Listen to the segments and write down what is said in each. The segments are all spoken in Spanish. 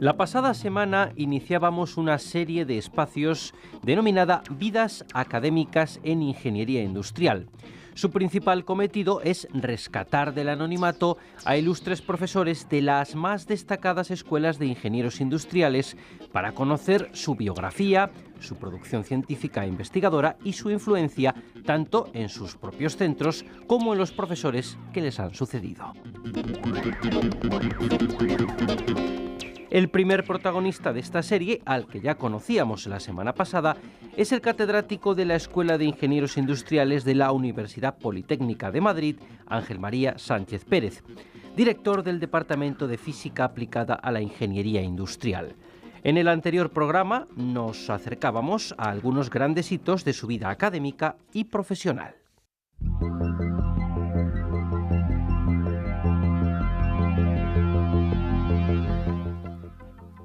La pasada semana iniciábamos una serie de espacios denominada Vidas Académicas en Ingeniería Industrial. Su principal cometido es rescatar del anonimato a ilustres profesores de las más destacadas escuelas de ingenieros industriales para conocer su biografía, su producción científica e investigadora y su influencia tanto en sus propios centros como en los profesores que les han sucedido. El primer protagonista de esta serie, al que ya conocíamos la semana pasada, es el catedrático de la Escuela de Ingenieros Industriales de la Universidad Politécnica de Madrid, Ángel María Sánchez Pérez, director del Departamento de Física Aplicada a la Ingeniería Industrial. En el anterior programa nos acercábamos a algunos grandes hitos de su vida académica y profesional.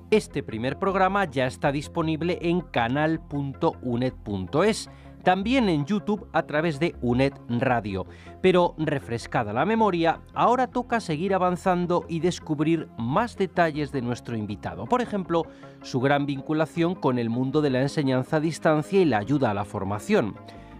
Este primer programa ya está disponible en canal.uned.es, también en YouTube a través de UNED Radio. Pero refrescada la memoria, ahora toca seguir avanzando y descubrir más detalles de nuestro invitado. Por ejemplo, su gran vinculación con el mundo de la enseñanza a distancia y la ayuda a la formación.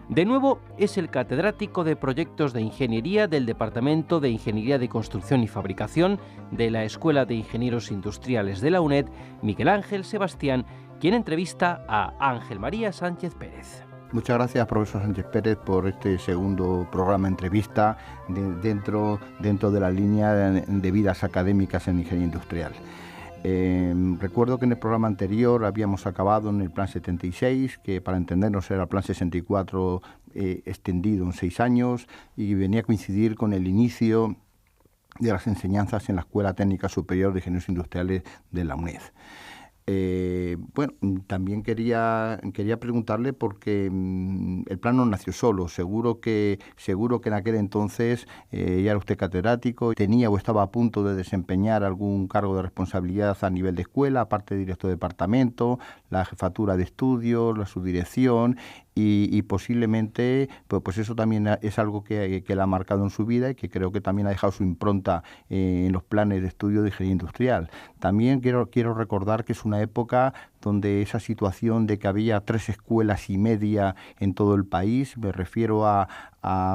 De nuevo, es el catedrático de Proyectos de Ingeniería del Departamento de Ingeniería de Construcción y Fabricación de la Escuela de Ingenieros Industriales de la UNED, Miguel Ángel Sebastián, quien entrevista a Ángel María Sánchez Pérez. Muchas gracias, profesor Sánchez Pérez, por este segundo programa entrevista dentro de la línea de vidas académicas en ingeniería industrial. Recuerdo que en el programa anterior habíamos acabado en el plan 76, que para entendernos era el plan 64 extendido en 6 años, y venía a coincidir con el inicio de las enseñanzas en la Escuela Técnica Superior de Ingenieros Industriales de la UNED. También quería preguntarle porque el plan no nació solo. Seguro que en aquel entonces ya era usted catedrático, tenía o estaba a punto de desempeñar algún cargo de responsabilidad a nivel de escuela, aparte de director de departamento, la jefatura de estudios, la subdirección y posiblemente pues eso también es algo que le ha marcado en su vida y que creo que también ha dejado su impronta en los planes de estudio de ingeniería industrial. También quiero recordar que es una época donde esa situación de que había 3 escuelas y media en todo el país, me refiero a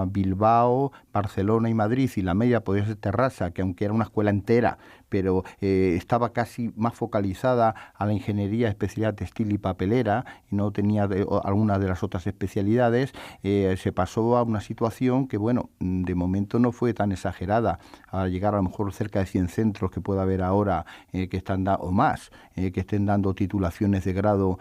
Bilbao, Barcelona y Madrid, y la media podía ser Terrassa, que aunque era una escuela entera, pero estaba casi más focalizada a la ingeniería especialidad textil y papelera y no tenía alguna de las otras especialidades, se pasó a una situación que, bueno, de momento no fue tan exagerada, a llegar a lo mejor cerca de 100 centros que pueda haber ahora que están o más, que estén dando titulaciones de grado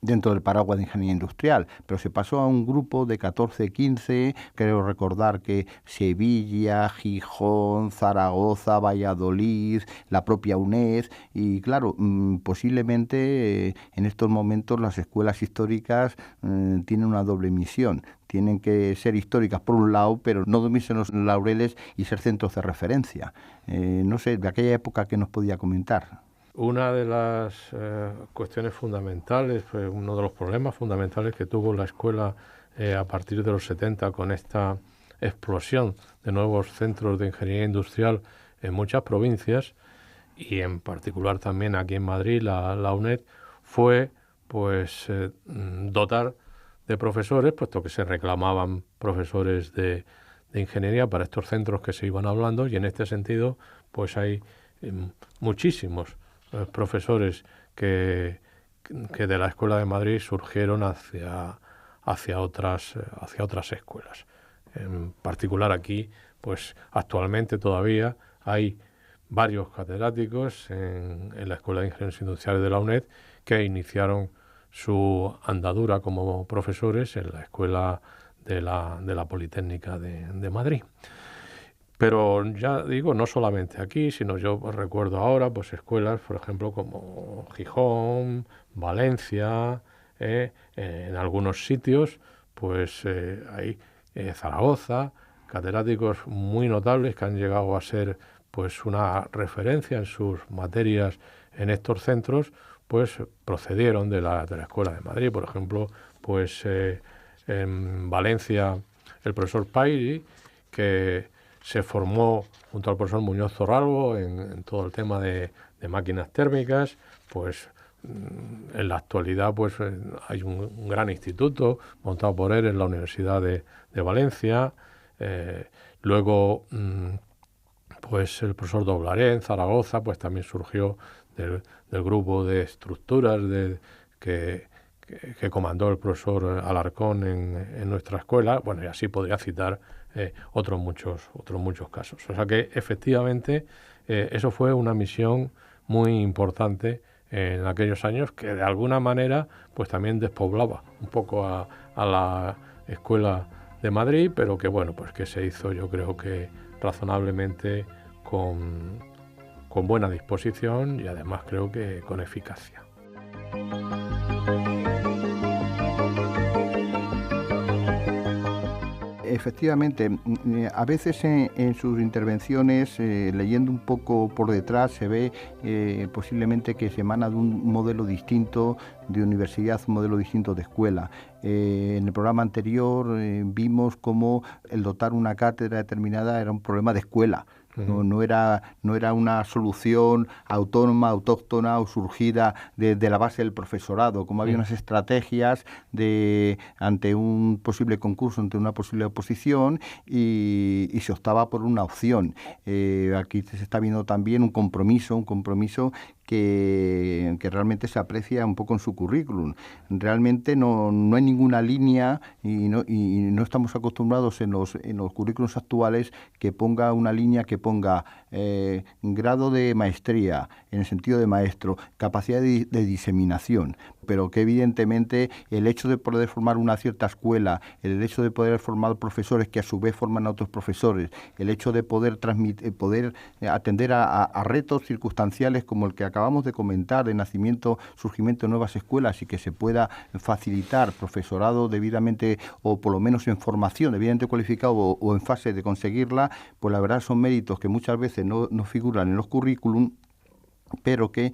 dentro del paraguas de ingeniería industrial, pero se pasó a un grupo de 14, 15, creo recordar que Sevilla, Gijón, Zaragoza, Valladolid, la propia UNED, y claro, posiblemente en estos momentos las escuelas históricas tienen una doble misión. Tienen que ser históricas por un lado, pero no dormirse en los laureles y ser centros de referencia. No sé, de aquella época, ¿qué nos podía comentar? Una de las cuestiones fundamentales, uno de los problemas fundamentales que tuvo la escuela a partir de los 70 con esta explosión de nuevos centros de ingeniería industrial en muchas provincias y en particular también aquí en Madrid, la UNED, fue dotar de profesores, puesto que se reclamaban profesores de ingeniería para estos centros que se iban hablando, y en este sentido pues hay muchísimos profesores que de la Escuela de Madrid surgieron hacia otras escuelas. En particular aquí, pues actualmente todavía hay varios catedráticos en la Escuela de Ingenieros Industriales de la UNED que iniciaron su andadura como profesores en la Escuela de la Politécnica de Madrid. Pero ya digo, no solamente aquí, sino yo recuerdo ahora pues escuelas, por ejemplo, como Gijón, Valencia, en algunos sitios, pues hay Zaragoza, catedráticos muy notables que han llegado a ser pues una referencia en sus materias en estos centros, pues procedieron de la Escuela de Madrid. Por ejemplo, pues en Valencia el profesor Pairi, que se formó junto al profesor Muñoz Zorralbo en todo el tema de de máquinas térmicas, pues en la actualidad pues hay un gran instituto montado por él en la Universidad de Valencia. Luego pues el profesor Doblaré en Zaragoza pues también surgió del grupo de estructuras que comandó el profesor Alarcón en nuestra escuela. Bueno, y así podría citar otros muchos casos. O sea que efectivamente eso fue una misión muy importante en aquellos años, que de alguna manera pues también despoblaba un poco a la Escuela de Madrid, pero que bueno, pues que se hizo, yo creo que razonablemente con buena disposición y además creo que con eficacia. Efectivamente, a veces en sus intervenciones, leyendo un poco por detrás, se ve posiblemente que se emana de un modelo distinto de universidad, un modelo distinto de escuela. En el programa anterior vimos cómo el dotar una cátedra determinada era un problema de escuela. No era una solución autónoma, autóctona o surgida de la base del profesorado, como había unas estrategias ante un posible concurso, ante una posible oposición, y se optaba por una opción. Aquí se está viendo también un compromiso que realmente se aprecia un poco en su currículum. Realmente no hay ninguna línea y no estamos acostumbrados en los currículums actuales que ponga una línea que ponga grado de maestría, en el sentido de maestro, capacidad de diseminación, pero que evidentemente el hecho de poder formar una cierta escuela, el hecho de poder formar profesores que a su vez forman a otros profesores, el hecho de poder atender a retos circunstanciales como el que acabamos de comentar, de surgimiento de nuevas escuelas, y que se pueda facilitar profesorado debidamente, o por lo menos en formación, debidamente cualificado o en fase de conseguirla, pues la verdad son méritos que muchas veces no figuran en los currículum, pero que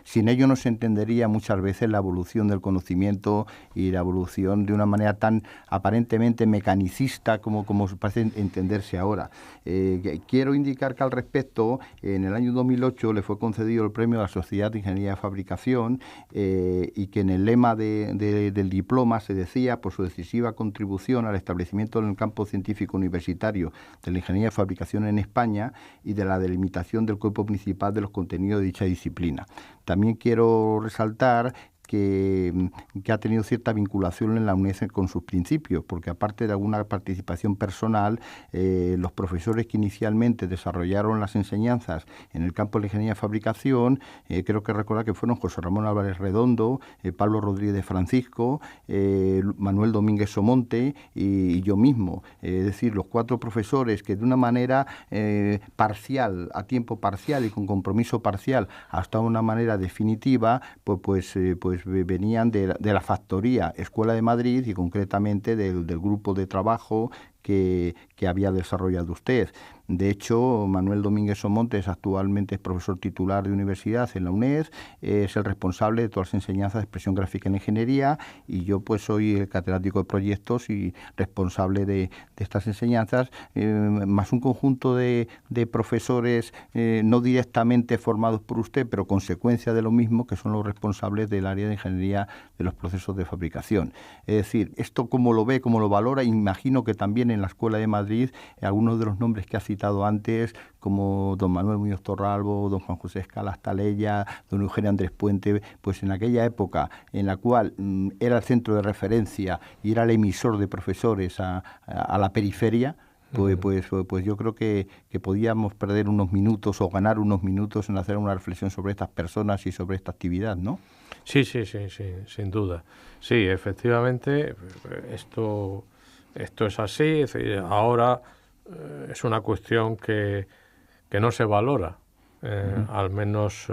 sin ello no se entendería muchas veces la evolución del conocimiento y la evolución de una manera tan aparentemente mecanicista como parece entenderse ahora. Quiero indicar que al respecto, en el año 2008 le fue concedido el premio a la Sociedad de Ingeniería de Fabricación, y que en el lema del diploma se decía: por su decisiva contribución al establecimiento en el campo científico universitario de la ingeniería de fabricación en España y de la delimitación del cuerpo principal de los contenidos de dicha disciplina. También quiero resaltar que ha tenido cierta vinculación en la UNED con sus principios, porque aparte de alguna participación personal, los profesores que inicialmente desarrollaron las enseñanzas en el campo de la ingeniería de fabricación, creo que recordar que fueron José Ramón Álvarez Redondo, Pablo Rodríguez Francisco, Manuel Domínguez Somonte y yo mismo. Es decir, los 4 profesores que de una manera parcial, a tiempo parcial y con compromiso parcial, hasta una manera definitiva, pues venían de la factoría Escuela de Madrid, y concretamente del grupo de trabajo que había desarrollado usted. De hecho, Manuel Domínguez Somontes actualmente es profesor titular de universidad en la UNED, es el responsable de todas las enseñanzas de expresión gráfica en ingeniería, y yo pues soy el catedrático de proyectos y responsable de estas enseñanzas, más un conjunto de profesores no directamente formados por usted, pero consecuencia de lo mismo, que son los responsables del área de ingeniería de los procesos de fabricación. Es decir, esto cómo lo ve, cómo lo valora. Imagino que también en la Escuela de Madrid algunos de los nombres que ha citado antes, como don Manuel Muñoz Torralbo, don Juan José Escalas Talella, don Eugenio Andrés Puente, pues en aquella época en la cual era el centro de referencia y era el emisor de profesores a la periferia, pues yo creo que podíamos perder unos minutos o ganar unos minutos en hacer una reflexión sobre estas personas y sobre esta actividad, ¿no? Sí, sin duda. Sí, efectivamente, esto es así. Es decir, ahora es una cuestión que no se valora, al menos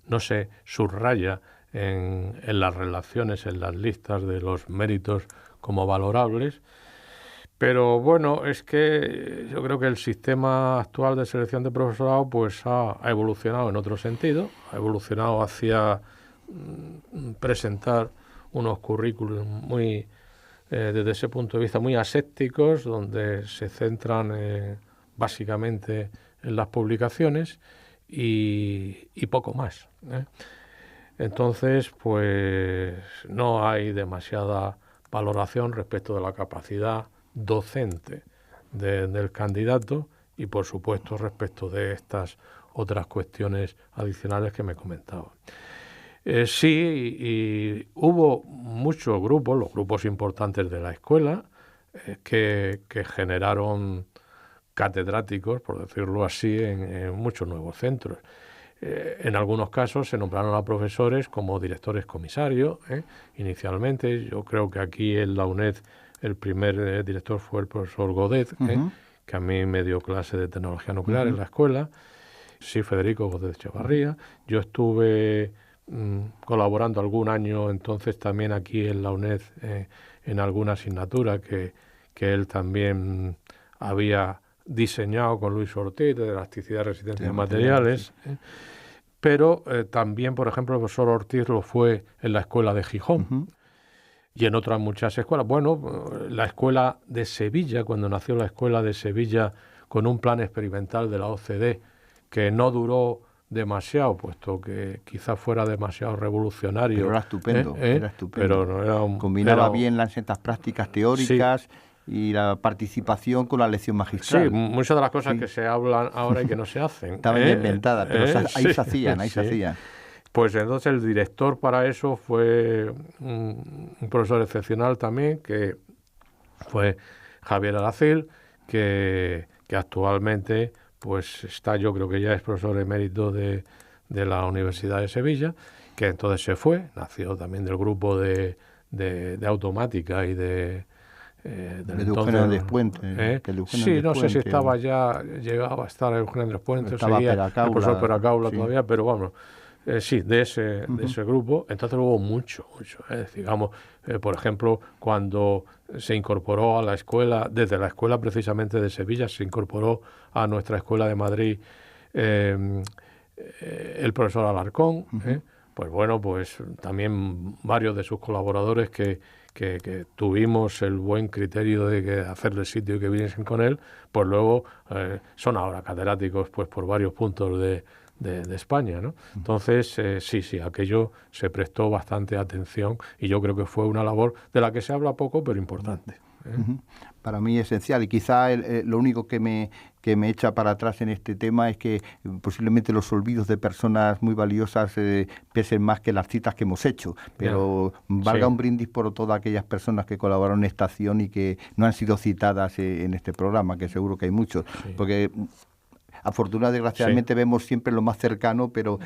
no se subraya en las relaciones, en las listas de los méritos como valorables. Pero bueno, es que yo creo que el sistema actual de selección de profesorado pues ha evolucionado en otro sentido, ha evolucionado hacia presentar unos currículum muy, desde ese punto de vista, muy asépticos, donde se centran básicamente en las publicaciones, y poco más, ¿eh? Entonces, pues no hay demasiada valoración respecto de la capacidad docente del candidato y, por supuesto, respecto de estas otras cuestiones adicionales que me comentaba. Sí, y hubo muchos grupos, los grupos importantes de la escuela, que generaron catedráticos, por decirlo así, en muchos nuevos centros. En algunos casos se nombraron a profesores como directores comisarios, inicialmente. Yo creo que aquí en la UNED el primer director fue el profesor Godet, que a mí me dio clase de tecnología nuclear en la escuela. Sí, Federico Godet Echevarría. Yo estuve colaborando algún año entonces también aquí en la UNED en alguna asignatura que él también había diseñado con Luis Ortiz, de elasticidad y resistencia de materiales. Pero también, por ejemplo, el profesor Ortiz lo fue en la escuela de Gijón y en otras muchas escuelas. Bueno, la escuela de Sevilla, cuando nació la escuela de Sevilla con un plan experimental de la OCDE, que no duró demasiado, puesto que quizás fuera demasiado revolucionario. Pero era estupendo, era estupendo. Pero no era combinaba bien las ciertas prácticas teóricas. Sí. Y la participación con la lección magistral. Sí, muchas de las cosas que se hablan ahora y que no se hacen. Estaban inventadas, pero ahí se hacían. Pues entonces el director para eso fue un profesor excepcional también, que fue Javier Aracil, que actualmente pues está, yo creo que ya es profesor emérito de la Universidad de Sevilla, que entonces se fue, nació también del grupo de automática y de Eugenio Andrés Puente. Sí, no sé si estaba ya, llegaba a estar Eugenio Andrés Puente, seguía el profesor Peracaula todavía, pero bueno, sí, de ese grupo. Entonces hubo mucho. Digamos, por ejemplo, cuando se incorporó a la escuela, desde la escuela precisamente de Sevilla, se incorporó a nuestra escuela de Madrid el profesor Alarcón, pues bueno, pues también varios de sus colaboradores que tuvimos el buen criterio de que hacerle sitio y que viniesen con él, pues luego son ahora catedráticos pues por varios puntos de España, ¿no? Entonces, sí, aquello se prestó bastante atención y yo creo que fue una labor de la que se habla poco, pero importante. Para mí esencial, y quizá lo único que me echa para atrás en este tema es que posiblemente los olvidos de personas muy valiosas pesen más que las citas que hemos hecho, pero valga un brindis por todas aquellas personas que colaboraron en esta acción y que no han sido citadas en este programa, que seguro que hay muchos, porque afortunadamente, desgraciadamente, vemos siempre lo más cercano, pero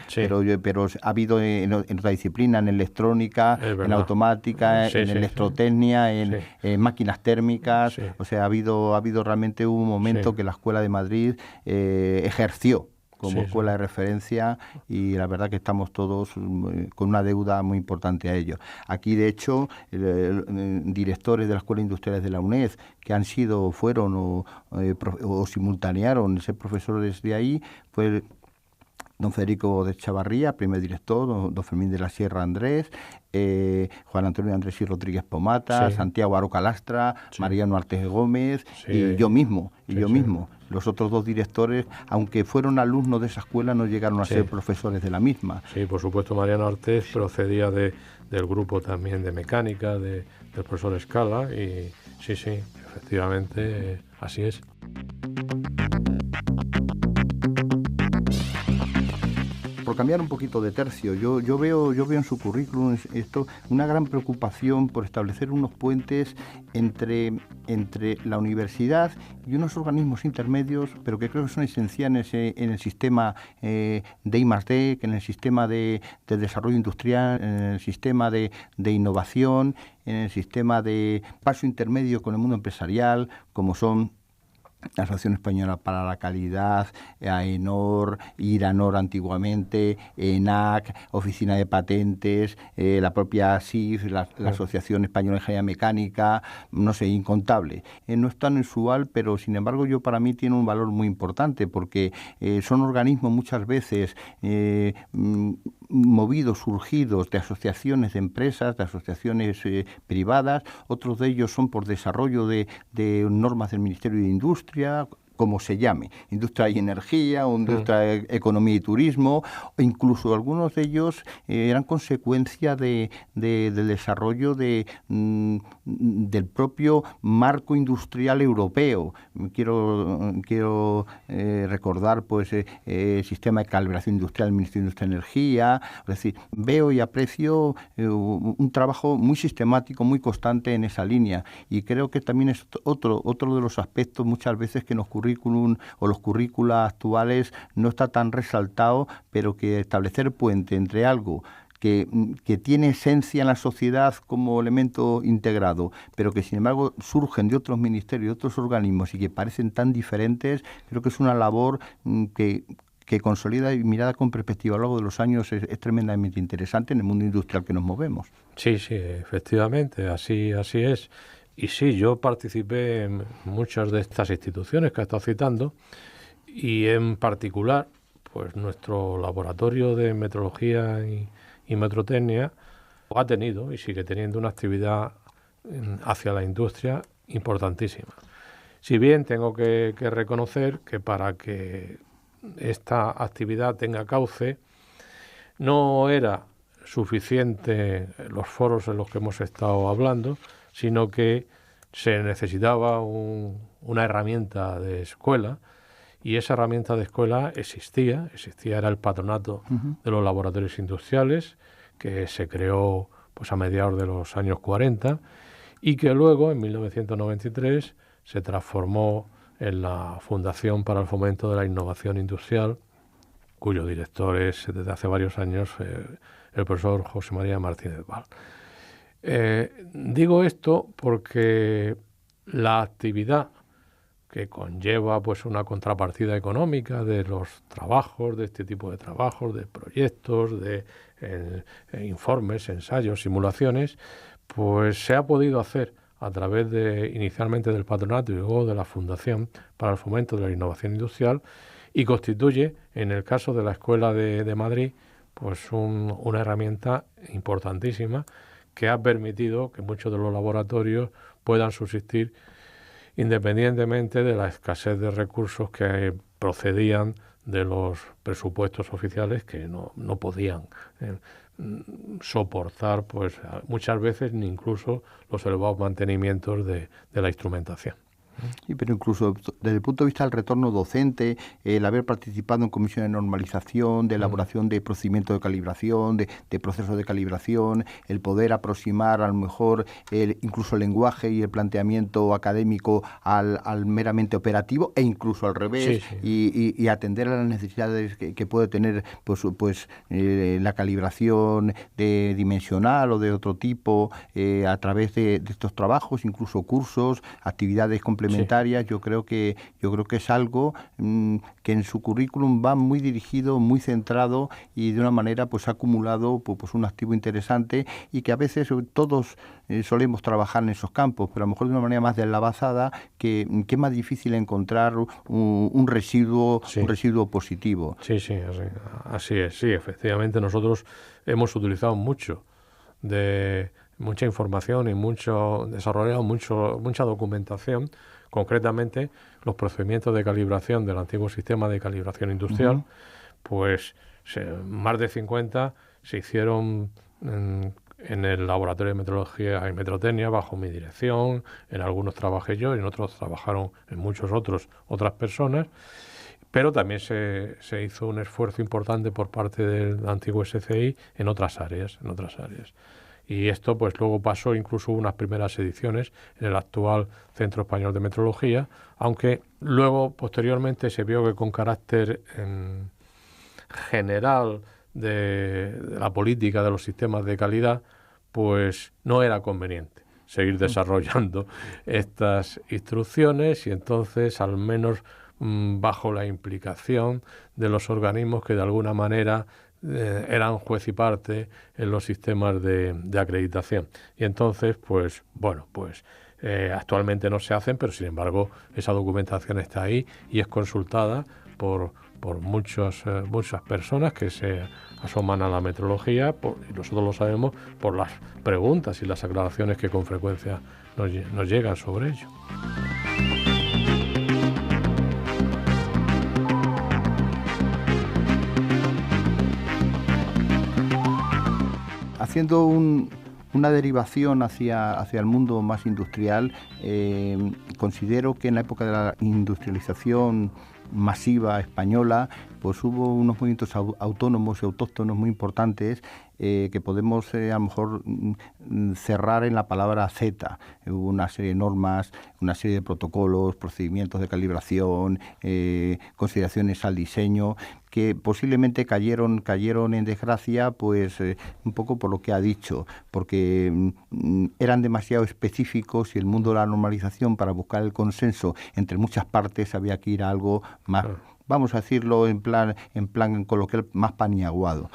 ha habido en otra disciplina, en electrónica, en automática, en electrotecnia, en máquinas térmicas. O sea, ha habido realmente un momento que la Escuela de Madrid ejerció como escuela de referencia, y la verdad que estamos todos con una deuda muy importante a ello. Aquí, de hecho, directores de la Escuela Industriales de la UNED que fueron o simultanearon ser profesores de ahí, fue don Federico de Chavarría, primer director, don Fermín de la Sierra Andrés, Juan Antonio Andrés y Rodríguez Pomata, Santiago Aroca Lastra, Mariano Artes Gómez, y yo mismo. Los otros dos directores, aunque fueron alumnos de esa escuela, no llegaron a ser profesores de la misma. Sí, por supuesto, Mariano Artes procedía del grupo también de mecánica, del profesor Escala, y sí, efectivamente, así es. Por cambiar un poquito de tercio, yo veo en su currículum esto una gran preocupación por establecer unos puentes entre la universidad y unos organismos intermedios, pero que creo que son esenciales en el sistema de I+D, que en el sistema de desarrollo industrial, en el sistema de innovación, en el sistema de paso intermedio con el mundo empresarial, como son la Asociación Española para la Calidad, AENOR, IRANOR antiguamente, ENAC, Oficina de Patentes, la propia ASIF, la Asociación Española de Ingeniería Mecánica, no sé, incontable. No es tan usual, pero sin embargo para mí tiene un valor muy importante, porque son organismos muchas veces movidos, surgidos de asociaciones de empresas, de asociaciones privadas, otros de ellos son por desarrollo de normas del Ministerio de Industria, como se llame, industria y energía, o industria, economía y turismo, o incluso algunos de ellos eran consecuencia del desarrollo del propio marco industrial europeo. Quiero recordar pues el sistema de calibración industrial del Ministerio de Industria y Energía. Es decir, veo y aprecio un trabajo muy sistemático, muy constante en esa línea, y creo que también es otro de los aspectos muchas veces que en los currículum o los currícula actuales no está tan resaltado, pero que establecer puente entre algo que tiene esencia en la sociedad como elemento integrado, pero que sin embargo surgen de otros ministerios, de otros organismos y que parecen tan diferentes, creo que es una labor que consolida y mirada con perspectiva a lo largo de los años es tremendamente interesante en el mundo industrial que nos movemos. Sí, efectivamente, así es. Y sí, yo participé en muchas de estas instituciones que he estado citando, y en particular, pues nuestro laboratorio de metrología y metrotecnia ha tenido y sigue teniendo una actividad hacia la industria importantísima. Si bien tengo que reconocer que para que esta actividad tenga cauce, no era suficiente los foros en los que hemos estado hablando, sino que se necesitaba una herramienta de escuela, y esa herramienta de escuela existía, era el Patronato de los Laboratorios Industriales, que se creó pues a mediados de los años 40 y que luego, en 1993, se transformó en la Fundación para el Fomento de la Innovación Industrial, cuyo director es desde hace varios años el profesor José María Martínez Val. Digo esto porque la actividad que conlleva pues una contrapartida económica de los trabajos, de este tipo de trabajos, de proyectos, de informes, ensayos, simulaciones, pues se ha podido hacer a través inicialmente del patronato y luego de la Fundación para el Fomento de la Innovación Industrial, y constituye, en el caso de la Escuela de Madrid, pues una herramienta importantísima que ha permitido que muchos de los laboratorios puedan subsistir independientemente de la escasez de recursos que procedían de los presupuestos oficiales, que no podían soportar pues muchas veces ni incluso los elevados mantenimientos de la instrumentación. Sí, pero incluso desde el punto de vista del retorno docente, el haber participado en comisiones de normalización, de elaboración de procedimientos de calibración, de procesos de calibración, el poder aproximar a lo mejor incluso el lenguaje y el planteamiento académico al meramente operativo, e incluso al revés, y atender a las necesidades que puede tener la calibración dimensional o de otro tipo a través de estos trabajos, incluso cursos, actividades complementarias. Yo creo que es algo que en su currículum va muy dirigido, muy centrado, y de una manera pues ha acumulado pues un activo interesante, y que a veces todos solemos trabajar en esos campos, pero a lo mejor de una manera más deslavazada, que es más difícil encontrar un residuo positivo. Sí, así es. Sí, efectivamente nosotros hemos utilizado mucha información y desarrollado mucha documentación, concretamente los procedimientos de calibración del antiguo sistema de calibración industrial. Pues más de 50 se hicieron en el laboratorio de metrología y metrotecnia bajo mi dirección. En algunos trabajé yo, en otros trabajaron en muchos otras personas, pero también se hizo un esfuerzo importante por parte del antiguo SCI en otras áreas. Y esto pues luego pasó, incluso unas primeras ediciones en el actual Centro Español de Metrología, aunque luego posteriormente se vio que con carácter general de la política de los sistemas de calidad, pues no era conveniente seguir desarrollando estas instrucciones, y entonces al menos bajo la implicación de los organismos que de alguna manera eran juez y parte en los sistemas de acreditación. Y entonces, actualmente no se hacen, pero sin embargo esa documentación está ahí y es consultada por muchas personas que se asoman a la metrología, y nosotros lo sabemos por las preguntas y las aclaraciones que con frecuencia nos llegan sobre ello. haciendo una derivación hacia el mundo más industrial, considero que en la época de la industrialización masiva española, pues hubo unos movimientos autónomos y autóctonos muy importantes que podemos a lo mejor cerrar en la palabra Z. Hubo una serie de normas, una serie de protocolos, procedimientos de calibración, consideraciones al diseño, que posiblemente cayeron en desgracia, pues un poco por lo que ha dicho, porque eran demasiado específicos y el mundo de la normalización, para buscar el consenso entre muchas partes, había que ir a algo más, vamos a decirlo en plan coloquial, más paniaguado,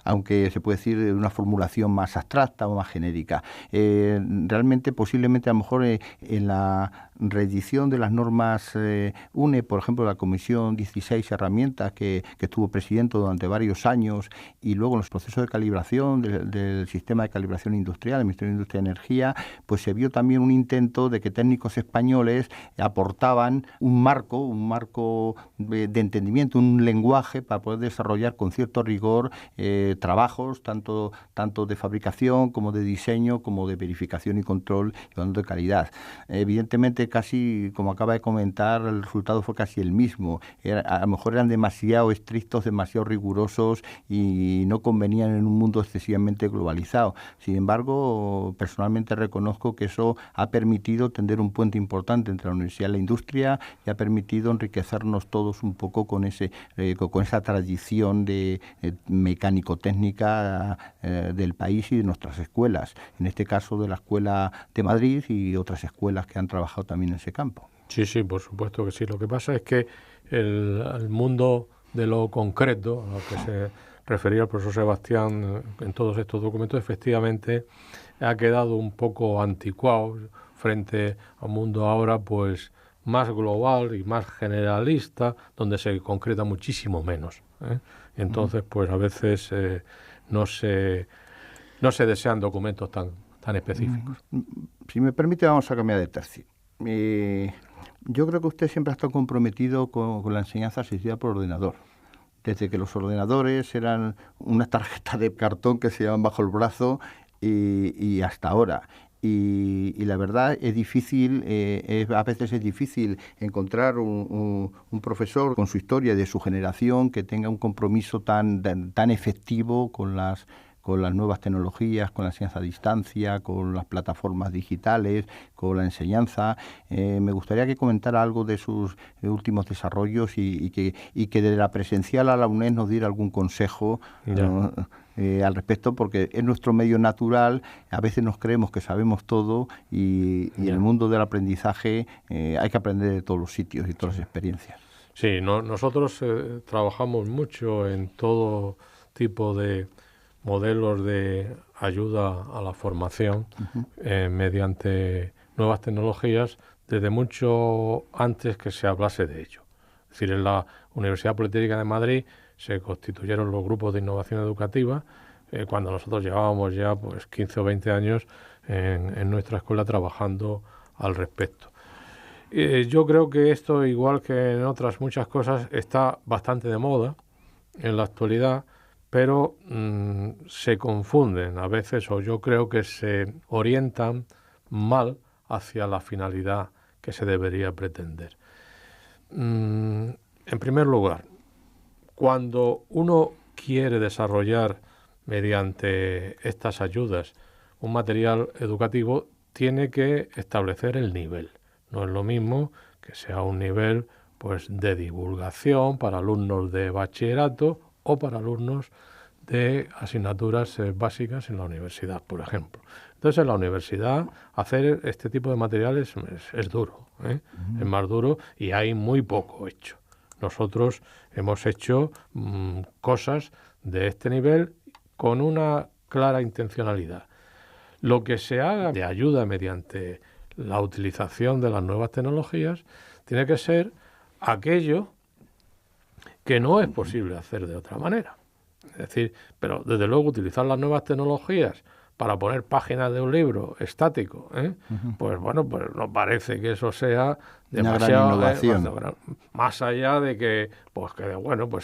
aunque se puede decir de una formulación más abstracta o más genérica. Realmente, posiblemente, a lo mejor en la reedición de las normas UNE, por ejemplo, la Comisión 16 Herramientas, que estuvo presidente durante varios años, y luego en los procesos de calibración del sistema de calibración industrial, el Ministerio de Industria y Energía, pues se vio también un intento de que técnicos españoles aportaban un marco de entendimiento, un lenguaje para poder desarrollar con cierto rigor trabajos, tanto de fabricación como de diseño, como de verificación y control de calidad. Evidentemente, casi, como acaba de comentar, el resultado fue casi el mismo. A lo mejor eran demasiado estrictos, demasiado rigurosos y no convenían en un mundo excesivamente globalizado. Sin embargo, personalmente reconozco que eso ha permitido tender un puente importante entre la universidad y la industria, y ha permitido enriquecernos todos un poco con esa tradición de mecánico-técnica del país y de nuestras escuelas. En este caso, de la Escuela de Madrid y otras escuelas que han trabajado también en ese campo. Sí, por supuesto que sí. Lo que pasa es que el mundo de lo concreto, a lo que se refería el profesor Sebastián en todos estos documentos, efectivamente ha quedado un poco anticuado frente a un mundo ahora pues más global y más generalista, donde se concreta muchísimo menos, ¿eh? Entonces, pues a veces no se desean documentos tan específicos. Si me permite, vamos a cambiar de tercio. Yo creo que usted siempre ha estado comprometido con la enseñanza asistida por ordenador. Desde que los ordenadores eran unas tarjetas de cartón que se llevaban bajo el brazo y hasta ahora. Y la verdad es difícil, a veces es difícil encontrar un profesor con su historia de su generación que tenga un compromiso tan efectivo con las nuevas tecnologías, con la enseñanza a distancia, con las plataformas digitales, con la enseñanza. Me gustaría que comentara algo de sus últimos desarrollos y que desde la presencial a la UNED nos diera algún consejo al respecto, porque es nuestro medio natural. A veces nos creemos que sabemos todo y en el mundo del aprendizaje hay que aprender de todos los sitios y todas las experiencias. Sí, nosotros trabajamos mucho en todo tipo de modelos de ayuda a la formación mediante nuevas tecnologías desde mucho antes que se hablase de ello. Es decir, en la Universidad Politécnica de Madrid se constituyeron los grupos de innovación educativa cuando nosotros llevábamos ya pues 15 o 20 años en nuestra escuela trabajando al respecto. Yo creo que esto, igual que en otras muchas cosas, está bastante de moda en la actualidad, pero se confunden a veces, o yo creo que se orientan mal hacia la finalidad que se debería pretender. En primer lugar, cuando uno quiere desarrollar mediante estas ayudas un material educativo, tiene que establecer el nivel. No es lo mismo que sea un nivel pues de divulgación para alumnos de bachillerato o para alumnos de asignaturas básicas en la universidad, por ejemplo. Entonces, en la universidad hacer este tipo de materiales es duro, es más duro y hay muy poco hecho. Nosotros hemos hecho cosas de este nivel con una clara intencionalidad. Lo que se haga de ayuda mediante la utilización de las nuevas tecnologías tiene que ser aquello que no es posible hacer de otra manera. Es decir, pero desde luego utilizar las nuevas tecnologías para poner páginas de un libro estático, pues bueno, pues no parece que eso sea demasiado, una gran innovación. más allá de que, pues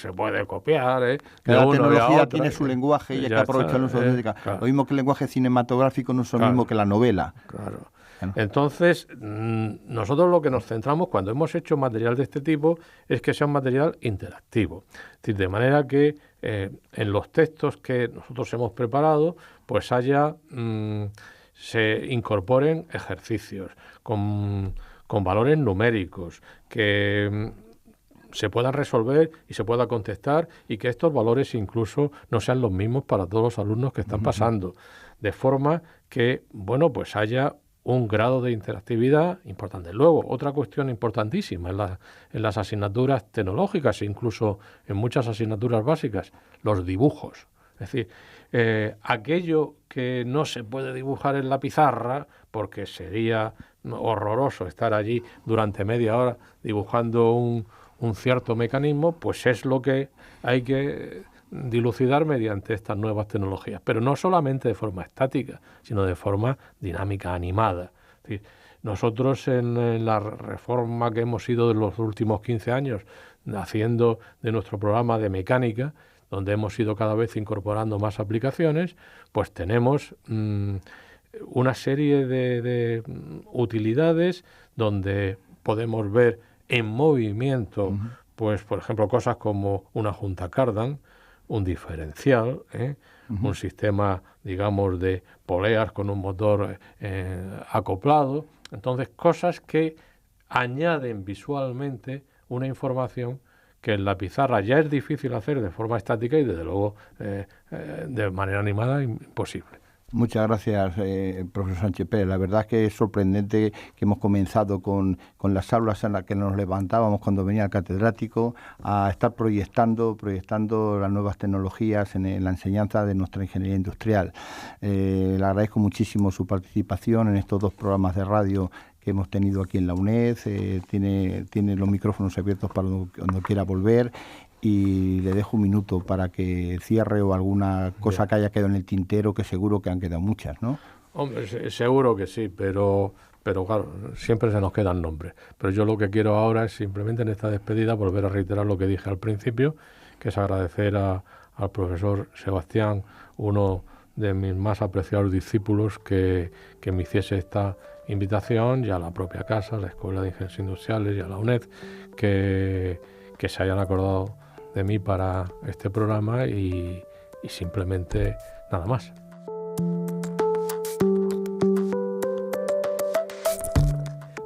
se puede copiar, Cada tecnología tiene su lenguaje y hay que aprovecharlo. Claro. Lo mismo que el lenguaje cinematográfico no es lo mismo que la novela. Claro. Entonces, nosotros lo que nos centramos cuando hemos hecho material de este tipo es que sea un material interactivo. Es decir, de manera que en los textos que nosotros hemos preparado, pues se incorporen ejercicios con valores numéricos, que se puedan resolver y se pueda contestar, y que estos valores incluso no sean los mismos para todos los alumnos que están pasando, de forma que, pues haya un grado de interactividad importante. Luego, otra cuestión importantísima en las asignaturas tecnológicas e incluso en muchas asignaturas básicas, los dibujos. Es decir, aquello que no se puede dibujar en la pizarra, porque sería horroroso estar allí durante media hora dibujando un cierto mecanismo, pues es lo que hay que dilucidar mediante estas nuevas tecnologías, pero no solamente de forma estática, sino de forma dinámica, animada. Es decir, nosotros en la reforma que hemos ido de los últimos 15 años haciendo de nuestro programa de mecánica, donde hemos ido cada vez incorporando más aplicaciones, pues tenemos una serie de utilidades donde podemos ver en movimiento, pues por ejemplo, cosas como una junta Cardan, un diferencial, un sistema, digamos, de poleas con un motor acoplado. Entonces, cosas que añaden visualmente una información que en la pizarra ya es difícil hacer de forma estática y, desde luego, de manera animada, imposible. Muchas gracias, profesor Sánchez Pérez. La verdad es que es sorprendente que hemos comenzado con las aulas en las que nos levantábamos cuando venía el catedrático a estar proyectando las nuevas tecnologías en la enseñanza de nuestra ingeniería industrial. Le agradezco muchísimo su participación en estos 2 programas de radio que hemos tenido aquí en la UNED. Tiene los micrófonos abiertos para cuando quiera volver. Y le dejo un minuto para que cierre o alguna cosa que haya quedado en el tintero, que seguro que han quedado muchas, ¿no? Hombre, seguro que sí, pero claro, siempre se nos quedan nombres. Pero yo lo que quiero ahora es simplemente en esta despedida volver a reiterar lo que dije al principio, que es agradecer al profesor Sebastián, uno de mis más apreciados discípulos, que me hiciese esta invitación, y a la propia casa, a la Escuela de Ingenieros Industriales y a la UNED, que se hayan acordado de mí para este programa y simplemente nada más.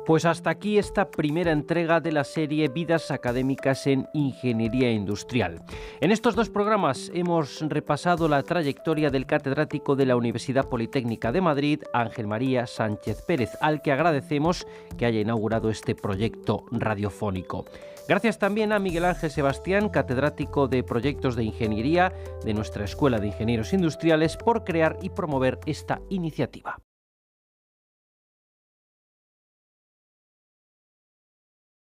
Pues hasta aquí esta primera entrega de la serie Vidas Académicas en Ingeniería Industrial. En estos 2 programas hemos repasado la trayectoria del catedrático de la Universidad Politécnica de Madrid, Ángel María Sánchez Pérez, al que agradecemos que haya inaugurado este proyecto radiofónico. Gracias también a Miguel Ángel Sebastián, catedrático de Proyectos de Ingeniería de nuestra Escuela de Ingenieros Industriales, por crear y promover esta iniciativa.